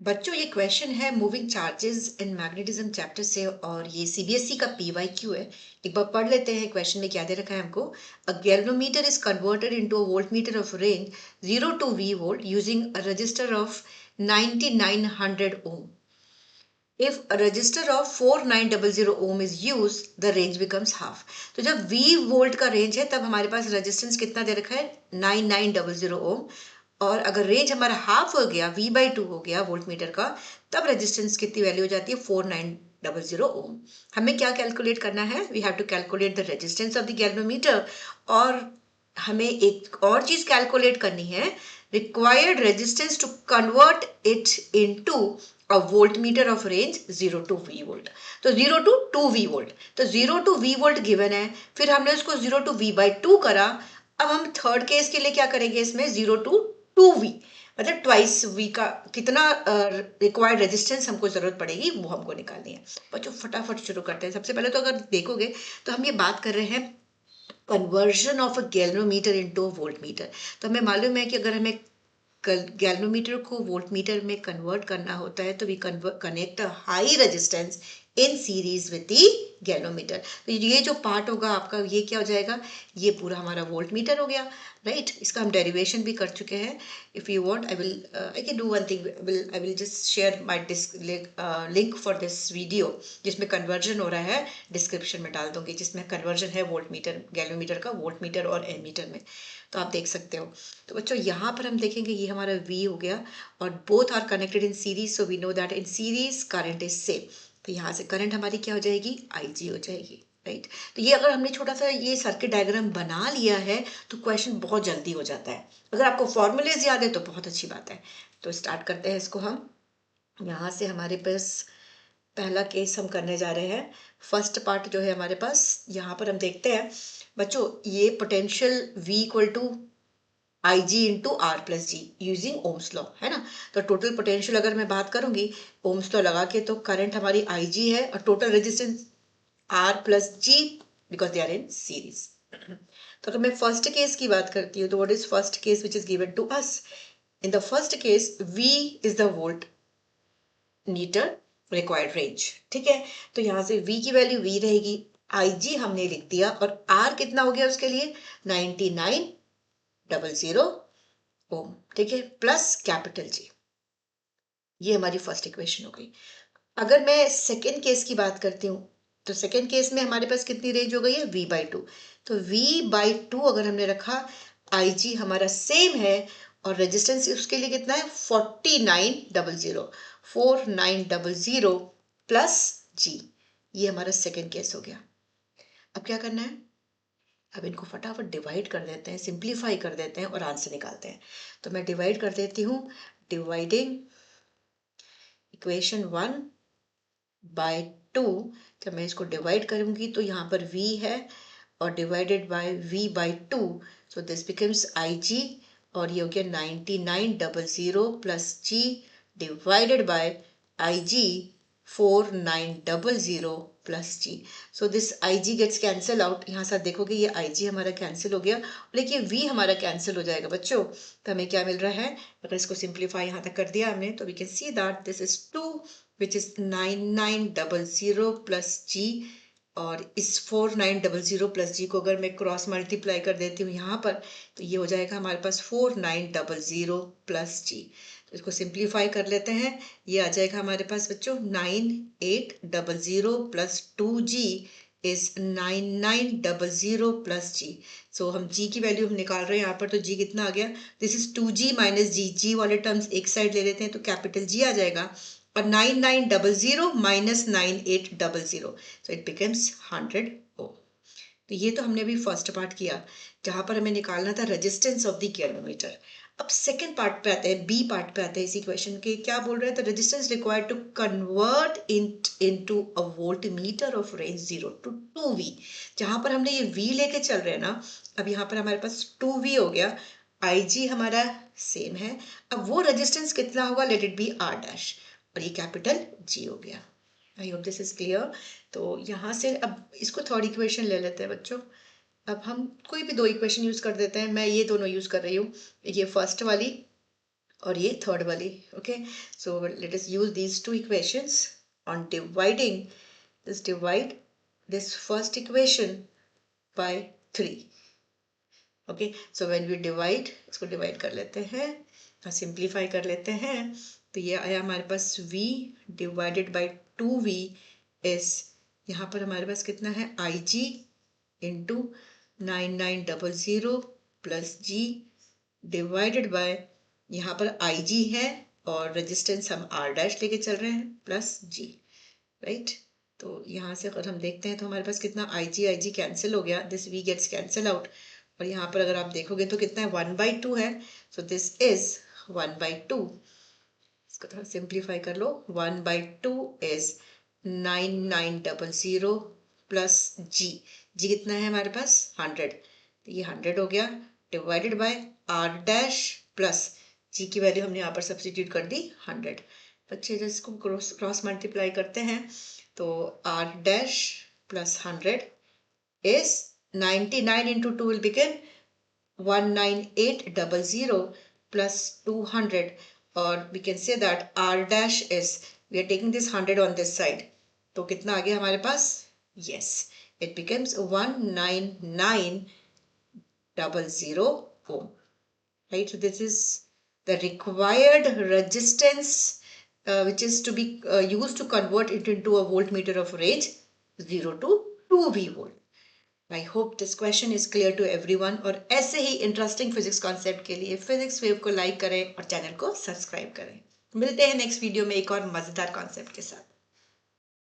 बच्चों ये क्वेश्चन है moving charges in magnetism chapter से और ये सीबीएसई का पीवाईक्यू है। एक बार पढ़ लेते हैं क्वेश्चन में क्या दे रखा है हमको। अ galvanometer is converted into a voltmeter of range 0 to V volt using a resistor of 9900 ohm. If a resistor of 4900 ohm is used, the range becomes half. तो जब V वोल्ट का रेंज है तब हमारे पास रेजिस्टेंस कितना दे रखा है 9900 ओम। और अगर रेंज हमारा हाफ हो गया V/2 हो गया वोल्ट मीटर का, तब रेजिस्टेंस कितनी वैल्यू हो जाती है 4900 ओम। हमें क्या कैलकुलेट करना है, we have to calculate the resistance of the galvanometer. और हमें एक और चीज कैलकुलेट करनी है, required resistance to convert it into a voltmeter of range 0 to V volt. तो 0 to 2V वोल्ट, तो 0 to V वोल्ट गिवन है, फिर हमने उसको 0 to V/2 करा। अब हम थर्ड केस के लिए क्या करेंगे, इसमें 0 to 2V, मतलब ट्वाइस वी का कितना रिक्वायर्ड रेजिस्टेंस हमको जरूरत पड़ेगी वो हमको निकालनी है। बच्चों फटाफट शुरू करते हैं। सबसे पहले तो अगर देखोगे तो हम ये बात कर रहे हैं conversion of a galvanometer into a voltmeter. तो हमें मालूम है कि अगर हमें गैल्वेनोमीटर को वोल्टमीटर में कन्वर्ट करना होता है तो we connect a high resistance in series with the galvanometer. तो ये जो पार्ट होगा आपका, ये क्या हो जाएगा, ये पूरा हमारा वोल्टमीटर हो गया, राइट। इसका हम डेरिवेशन भी कर चुके हैं। If you want I can do one thing, I will just share my link for this video जिसमें कन्वर्जन हो रहा है, डिस्क्रिप्शन में डाल दूंगी, जिसमें कन्वर्जन है वोल्टमीटर गैल्वेनोमीटर का वोल्टमीटर और एमीटर में, तो आप देख सकते हो। तो बच्चों यहाँ पर हम देखेंगे ये हमारा V हो गया और both are connected in series, so we know that in series current is same. तो यहाँ से करंट हमारी क्या हो जाएगी, IG हो जाएगी, राइट। तो ये अगर हमने छोटा सा ये सर्किट डायग्राम बना लिया है तो क्वेश्चन बहुत जल्दी हो जाता है। अगर आपको फॉर्मूलेज याद है तो बहुत अच्छी बात है। तो स्टार्ट करते हैं इसको हम। यहाँ से हमारे पास पहला केस हम करने जा रहे हैं। फर्स्ट पार्ट जो है हमारे पास, यहाँ पर हम देखते हैं बच्चों, ये potential V equal to IG into R plus G using Ohm's law है ना। तो टोटल पोटेंशियल अगर मैं बात करूंगी ओम्स लॉ लगा के, तो करंट हमारी IG है और total resistance R plus G, because they are in series. तो अगर मैं फर्स्ट केस की बात करती हूँ तो what is first case which is given to us. In the first case V is the voltmeter required range, ठीक है। तो यहाँ से V की वैल्यू V रहेगी, IG हमने लिख दिया और R कितना हो गया उसके लिए 9900 ओम, ठीक है, प्लस कैपिटल G। ये हमारी फर्स्ट इक्वेशन हो गई। अगर मैं सेकेंड केस की बात करती हूँ तो सेकेंड केस में हमारे पास कितनी रेंज हो गई है V/2। तो V/2 अगर हमने रखा, IG हमारा सेम है और रेजिस्टेंस उसके लिए कितना है 4900 प्लस G। ये हमारा सेकेंड केस हो गया। अब क्या करना है, अब इनको फटाफट डिवाइड कर देते हैं, सिंप्लीफाई कर देते हैं और आंसर निकालते हैं। तो मैं डिवाइड कर देती हूँ, डिवाइडिंग इक्वेशन 1/2। जब मैं इसको डिवाइड करूंगी तो यहाँ पर V है और divided by V/2, so this becomes IG और ये हो गया 9900 plus G divided by IG 4900 plus G। So this IG gets cancel out. यहाँ से देखोगे ये IG हमारा कैंसिल हो गया, लेकिन V हमारा कैंसिल हो जाएगा बच्चों। तो हमें क्या मिल रहा है, अगर इसको सिंप्लीफाई यहाँ तक कर दिया हमने तो we can see that this is 2 which is 9900 plus G। और इस 4900 प्लस G को अगर मैं क्रॉस मल्टीप्लाई कर देती हूँ यहाँ पर, तो ये हो जाएगा हमारे पास 4900 प्लस G। तो इसको सिंप्लीफाई कर लेते हैं, ये आ जाएगा हमारे पास बच्चों 9800 plus 2G is 9900 plus G। सो हम G की वैल्यू हम निकाल रहे हैं यहाँ पर, तो G कितना आ गया, this is 2G minus G। G वाले टर्म्स एक साइड ले लेते हैं तो कैपिटल G आ जाएगा और 9900 माइनस 9800, सो इट बिकम्स 100 ओम। तो ये तो हमने अभी फर्स्ट पार्ट किया जहां पर हमें निकालना था रेजिस्टेंस ऑफ द गैल्वेनोमीटर। अब सेकंड पार्ट पे आते हैं, बी पार्ट पे आते हैं इसी क्वेश्चन के। क्या बोल रहे हैं, the resistance required to convert into a voltmeter of range 0 to 2V। जहां पर हमने ये V लेके चल रहे हैं ना, अब यहाँ पर हमारे पास 2V हो गया, IG हमारा सेम है। अब वो रेजिस्टेंस कितना होगा, let it be R dash और ये कैपिटल G हो गया। आई होप दिस इज क्लियर। तो यहाँ से अब इसको थर्ड इक्वेशन ले लेते हैं बच्चों। अब हम कोई भी दो इक्वेशन यूज कर देते हैं, मैं ये दोनों यूज कर रही हूँ। ये फर्स्ट वाली और ये थर्ड वाली. Okay, so let us use these two equations on dividing this. Divide this first equation by 3. Okay, so when we divide, इसको डिवाइड कर लेते हैं और सिंप्लीफाई कर लेते हैं. तो ये आया हमारे पास v divided by 2v is, यहाँ पर हमारे पास कितना है, ig into 9900 plus g divided bye, यहाँ पर IG है और रेजिस्टेंस हम R डैश लेके चल रहे हैं, प्लस G. राइट, तो यहाँ से अगर हम देखते हैं तो हमारे पास कितना IG कैंसिल हो गया, this V gets cancel out. और यहाँ पर अगर आप देखोगे तो कितना है, 1/2 है. So this is 1/2. इसको थोड़ा सिंप्लीफाई कर लो. 1/2 इज 9900 प्लस G. G कितना है हमारे पास, 100. तो ये 100 हो गया, divided by R dash plus G की वैल्यू हमने यहाँ पर सब्स्टिट्यूट कर दी 100. बच्चे जब इसको क्रॉस मल्टीप्लाई करते हैं तो R dash plus 100 is 99 into 2 will become 19800 plus 200, or we can say that R dash is, we are taking this 100 on this side, तो कितना आ गया हमारे पास, yes, it becomes 19900 ohm. Right, so this is the required resistance which is to be used to convert it into a voltmeter of range 0 to 2V volt. I hope this question is clear to everyone. और ऐसे ही interesting physics concept के लिए physics wave को like करें और channel को subscribe करें. मिलते हैं नेक्स्ट वीडियो में एक और मजेदार कॉन्सेप्ट के साथ.